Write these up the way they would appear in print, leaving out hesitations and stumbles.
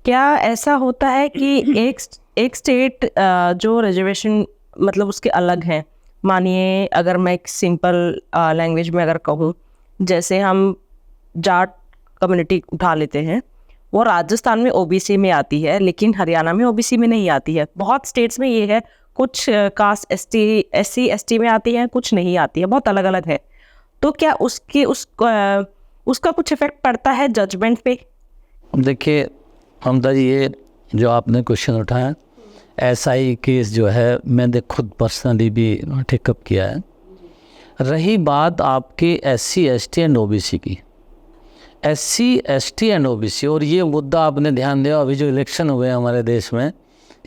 क्या ऐसा होता है कि एक स्टेट जो रिजर्वेशन मतलब उसके अलग हैं? मानिए अगर मैं एक सिंपल लैंग्वेज में अगर कहूँ, जैसे हम जाट कम्युनिटी उठा लेते हैं, वो राजस्थान में ओबीसी में आती है लेकिन हरियाणा में ओबीसी में नहीं आती है। बहुत स्टेट्स में ये है, कुछ कास्ट एससी एसटी में आती है, कुछ नहीं आती है, बहुत अलग अलग है। तो क्या उसका कुछ इफेक्ट पड़ता है जजमेंट पे? देखिए ममता जी, ये जो आपने क्वेश्चन उठाया, ऐसा ही केस जो है मैंने खुद पर्सनली भी टेकअप किया है। रही बात आपके एससी एसटी एंड ओबीसी की, एससी एसटी एंड ओबीसी, और ये मुद्दा आपने ध्यान दिया, अभी जो इलेक्शन हुए हमारे देश में,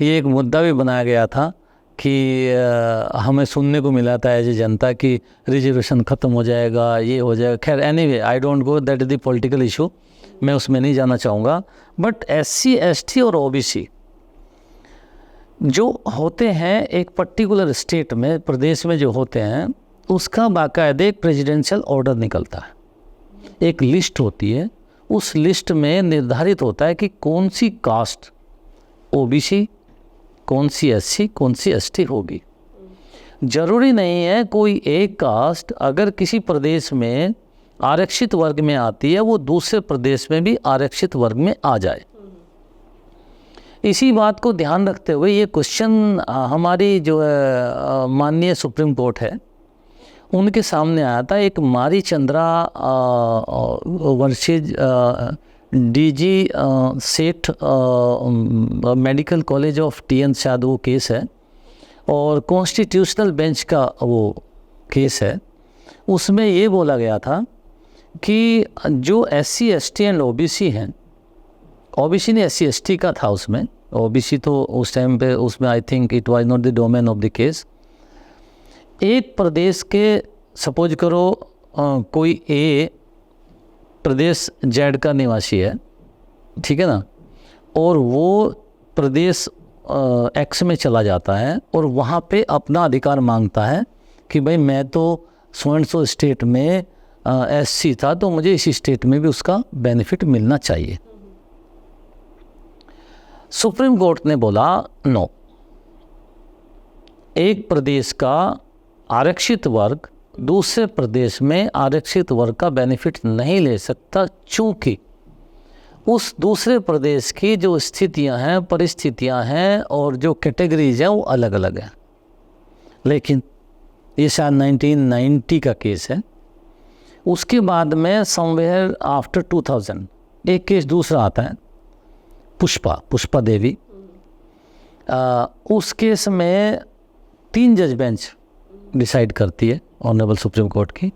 ये एक मुद्दा भी बनाया गया था कि हमें सुनने को मिला था एज ए जनता कि रिजर्वेशन ख़त्म हो जाएगा, ये हो जाएगा। खैर anyway, I don't go, that is the political issue, मैं उसमें नहीं जाना चाहूँगा। बट एससी एसटी और ओबीसी जो होते हैं एक पर्टिकुलर स्टेट में, प्रदेश में जो होते हैं, उसका बाकायदे एक प्रेसिडेंशियल ऑर्डर निकलता है, एक लिस्ट होती है। उस लिस्ट में निर्धारित होता है कि कौन सी कास्ट ओबीसी, कौन सी एससी, कौन सी एसटी होगी। जरूरी नहीं है कोई एक कास्ट अगर किसी प्रदेश में आरक्षित वर्ग में आती है, वो दूसरे प्रदेश में भी आरक्षित वर्ग में आ जाए। इसी बात को ध्यान रखते हुए ये क्वेश्चन हमारी जो है माननीय सुप्रीम कोर्ट है, उनके सामने आया था। एक मारी चंद्रा वर्सेज डीजी सेठ मेडिकल कॉलेज ऑफ टीएन शायद वो केस है, और कॉन्स्टिट्यूशनल बेंच का वो केस है। उसमें ये बोला गया था कि जो एससी एसटी एंड ओबीसी हैं, ओबीसी ने एससी एसटी का था उसमें, ओबीसी तो उस टाइम पे उसमें I think it was not the domain of the case. एक प्रदेश के सपोज करो कोई ए प्रदेश जेड का निवासी है, ठीक है ना, और वो प्रदेश एक्स में चला जाता है और वहाँ पे अपना अधिकार मांगता है कि भाई मैं तो सो एंड सो स्टेट में एससी था, तो मुझे इसी स्टेट में भी उसका बेनिफिट मिलना चाहिए। सुप्रीम कोर्ट ने बोला नो, एक प्रदेश का आरक्षित वर्ग दूसरे प्रदेश में आरक्षित वर्ग का बेनिफिट नहीं ले सकता, चूँकि उस दूसरे प्रदेश की जो स्थितियां हैं, परिस्थितियां हैं और जो कैटेगरीज हैं वो अलग अलग हैं। लेकिन ये शायद 1990 का केस है। उसके बाद में समवेयर आफ्टर 2000 एक केस दूसरा आता है, पुष्पा देवी। उस केस में 3 जज बेंच डिसाइड करती है ऑनरेबल सुप्रीम कोर्ट की।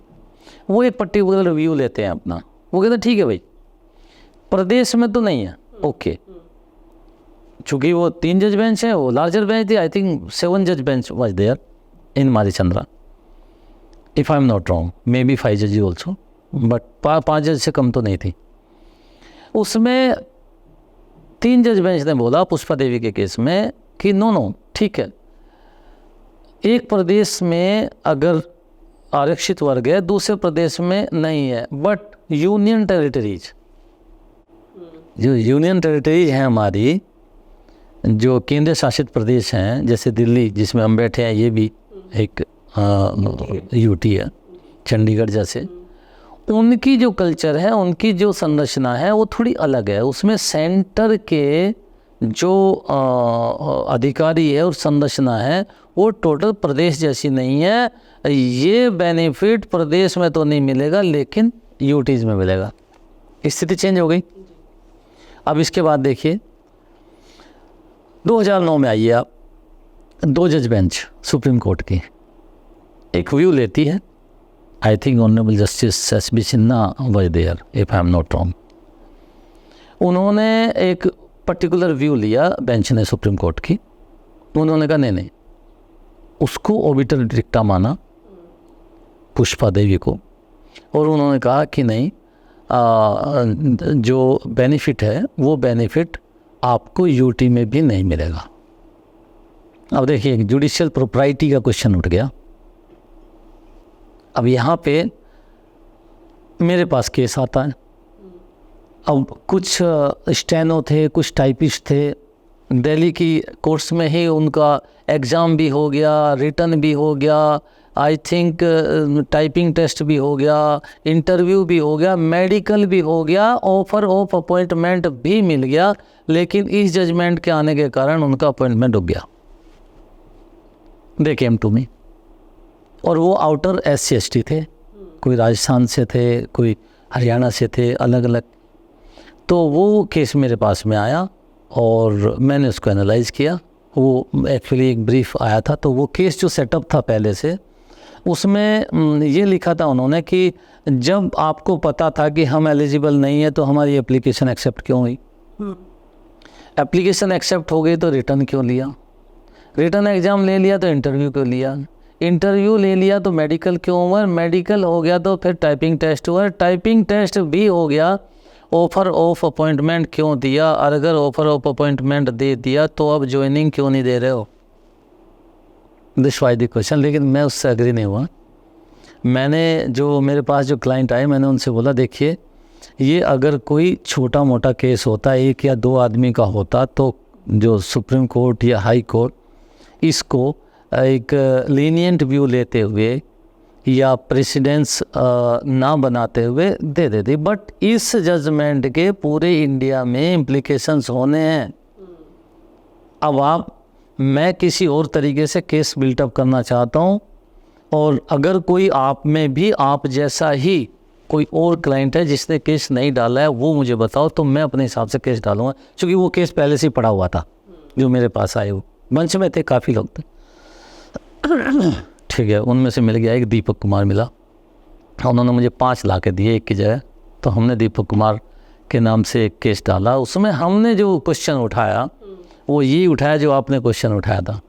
वो एक पर्टिकुलर व्यू लेते हैं अपना, वो कहते हैं ठीक है भाई, प्रदेश में तो नहीं है, ओके। चूँकि वो 3 जज बेंच है, वो लार्जर बेंच थी, आई थिंक 7 जज बेंच वाज देयर इन मारीचंद्रा, if I am not wrong, maybe 5 जज ऑल्सो, बट 5 जज से कम तो नहीं थी। उसमें 3 जज बेंच ने बोला पुष्पा देवी के केस में कि नो ठीक है, एक प्रदेश में अगर आरक्षित वर्ग है, दूसरे प्रदेश में नहीं है, बट यूनियन टेरिटरीज, जो यूनियन टेरिटरीज हैं हमारी, जो केंद्र शासित प्रदेश हैं, जैसे दिल्ली जिसमें हम बैठे हैं, ये भी एक यूटी है, चंडीगढ़ जैसे, उनकी जो कल्चर है, उनकी जो संरचना है वो थोड़ी अलग है। उसमें सेंटर के जो अधिकारी है और संरचना है वो टोटल प्रदेश जैसी नहीं है। ये बेनिफिट प्रदेश में तो नहीं मिलेगा लेकिन यूटीज़ में मिलेगा। स्थिति चेंज हो गई। अब इसके बाद देखिए 2009 में आइए आप, 2 जज बेंच सुप्रीम कोर्ट की एक व्यू लेती है, I think honourable justice S B. Sinha was there if I am not wrong. उन्होंने एक पर्टिकुलर व्यू लिया बेंच ने सुप्रीम कोर्ट की। उन्होंने कहा नहीं, उसको ऑर्बिटर डिक्टा माना पुष्पा देवी को, और उन्होंने कहा कि नहीं, जो बेनिफिट है वो बेनिफिट आपको यूटी में भी नहीं मिलेगा। अब देखिए जुडिशियल प्रोप्राइटी का क्वेश्चन उठ गया। अब यहाँ पे मेरे पास केस आता है, अब कुछ स्टेनो थे, कुछ टाइपिस्ट थे, दिल्ली की कोर्स में ही उनका एग्ज़ाम भी हो गया, रिटर्न भी हो गया, आई थिंक टाइपिंग टेस्ट भी हो गया, इंटरव्यू भी हो गया, मेडिकल भी हो गया, ऑफर ऑफ अपॉइंटमेंट भी मिल गया, लेकिन इस जजमेंट के आने के कारण उनका अपॉइंटमेंट रुक गया। दे केम टू मी, और वो आउटर SC/ST थे, कोई राजस्थान से थे, कोई हरियाणा से थे, अलग अलग। तो वो केस मेरे पास में आया और मैंने उसको एनालाइज किया। वो एक्चुअली एक ब्रीफ आया था, तो वो केस जो सेटअप था पहले से, उसमें ये लिखा था उन्होंने कि जब आपको पता था कि हम एलिजिबल नहीं है तो हमारी एप्लीकेशन एक्सेप्ट क्यों हुई, एप्लीकेशन एक्सेप्ट हो गई तो रिटर्न क्यों लिया, रिटर्न एग्ज़ाम ले लिया तो इंटरव्यू क्यों लिया, इंटरव्यू ले लिया तो मेडिकल क्यों हुआ, मेडिकल हो गया तो फिर टाइपिंग टेस्ट हुआ, टाइपिंग टेस्ट भी हो गया, ऑफ़र ऑफ अपॉइंटमेंट क्यों दिया, और अगर ऑफ़र ऑफ अपॉइंटमेंट दे दिया तो अब ज्वाइनिंग क्यों नहीं दे रहे हो। This was the question. लेकिन मैं उससे एग्री नहीं हुआ। मैंने जो मेरे पास जो क्लाइंट आए, मैंने उनसे बोला देखिए, ये अगर कोई छोटा मोटा केस होता, 1 या 2 आदमी का होता, तो जो सुप्रीम कोर्ट या हाई कोर्ट इसको एक लीनियंट व्यू लेते हुए या प्रेसिडेंस ना बनाते हुए दे देती, बट इस जजमेंट के पूरे इंडिया में इम्प्लीकेशंस होने हैं। अब मैं किसी और तरीके से केस बिल्टअप करना चाहता हूँ, और अगर कोई आप में भी आप जैसा ही कोई और क्लाइंट है जिसने केस नहीं डाला है, वो मुझे बताओ, तो मैं अपने हिसाब से केस डालूंगा, क्योंकि वो केस पहले से ही पड़ा हुआ था। जो मेरे पास आए वो मंच में थे, काफ़ी लोग थे, ठीक है। उनमें से मिल गया एक दीपक कुमार मिला, उन्होंने मुझे 5 लाख दिए एक की जगह। तो हमने दीपक कुमार के नाम से एक केस डाला। उसमें हमने जो क्वेश्चन उठाया वो ये उठाया जो आपने क्वेश्चन उठाया था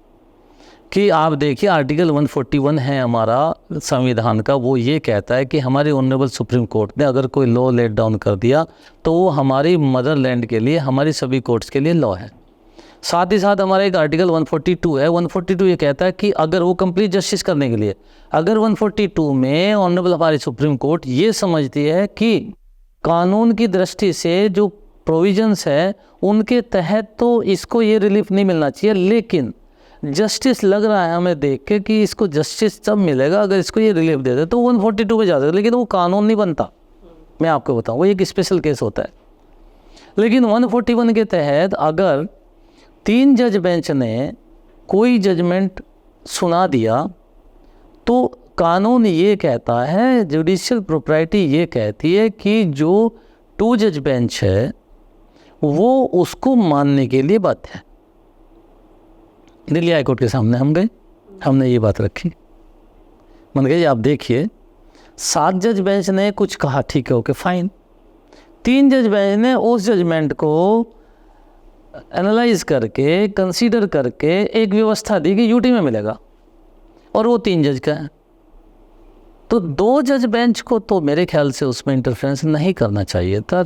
कि आप देखिए आर्टिकल 141 है हमारा संविधान का, वो ये कहता है कि हमारे ऑनरेबल सुप्रीम कोर्ट ने अगर कोई लॉ लेट डाउन कर दिया तो वो हमारी मदरलैंड के लिए, हमारी सभी कोर्ट्स के लिए लॉ है। साथ ही साथ हमारा एक आर्टिकल 142 है। 142 ये कहता है कि अगर वो कंप्लीट जस्टिस करने के लिए, अगर 142 में ऑनरेबल हमारी सुप्रीम कोर्ट ये समझती है कि कानून की दृष्टि से जो प्रोविजंस है उनके तहत तो इसको ये रिलीफ नहीं मिलना चाहिए, लेकिन जस्टिस लग रहा है हमें देख के कि इसको जस्टिस तब मिलेगा अगर इसको ये रिलीफ दे दे, तो 142 पे जा सकते, लेकिन वो कानून नहीं बनता। मैं आपको बताऊँ, वो एक स्पेशल केस होता है। लेकिन 141 के तहत अगर 3 जज बेंच ने कोई जजमेंट सुना दिया तो कानून ये कहता है, जुडिशियल प्रॉपर्टी ये कहती है कि जो 2 जज बेंच है वो उसको मानने के लिए बाध्य है। दिल्ली हाई कोर्ट के सामने हम गए, हमने ये बात रखी, मन गए आप देखिए 7 जज बेंच ने कुछ कहा, ठीक है, ओके फाइन। 3 जज बेंच ने उस जजमेंट को एनालाइज करके, कंसीडर करके एक व्यवस्था दी कि यूटी में मिलेगा, और वो 3 जज का है। तो 2 जज बेंच को तो मेरे ख्याल से उसमें इंटरफेरेंस नहीं करना चाहिए था।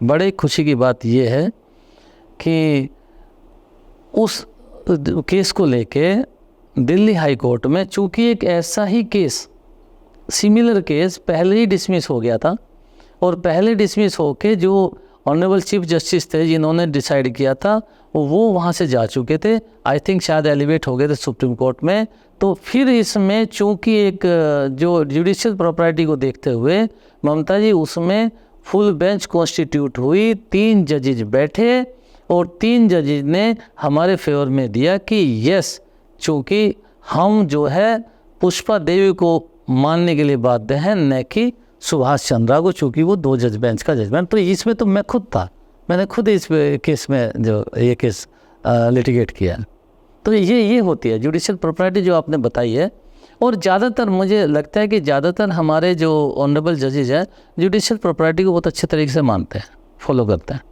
बड़े खुशी की बात ये है कि उस केस को लेके दिल्ली हाई कोर्ट में, चूँकि एक ऐसा ही केस, सिमिलर केस पहले ही डिसमिस हो गया था, और पहले डिसमिस होके जो ऑनरेबल चीफ जस्टिस थे जिन्होंने डिसाइड किया था वो वहाँ से जा चुके थे, आई थिंक शायद एलिवेट हो गए थे सुप्रीम कोर्ट में। तो फिर इसमें चूँकि एक जो जुडिशियल प्रॉपर्टी को देखते हुए ममता जी, उसमें फुल बेंच कॉन्स्टिट्यूट हुई, 3 जजेज बैठे और 3 जजेज ने हमारे फेवर में दिया कि यस, चूँकि हम जो है पुष्पा देवी को मानने के लिए बाध्य हैं, न कि सुभाष चंद्रा को, चूँकि वो 2 जज बेंच का जजमेंट। तो इसमें तो मैं खुद था, मैंने खुद इस केस में जो ये केस लिटिगेट किया। तो ये होती है जुडिशियल प्रॉपर्टी जो आपने बताई है। और ज़्यादातर मुझे लगता है कि ज़्यादातर हमारे जो ऑनरेबल जजेज हैं जुडिशियल प्रॉपर्टी को बहुत अच्छे तरीके से मानते हैं, फॉलो करते हैं।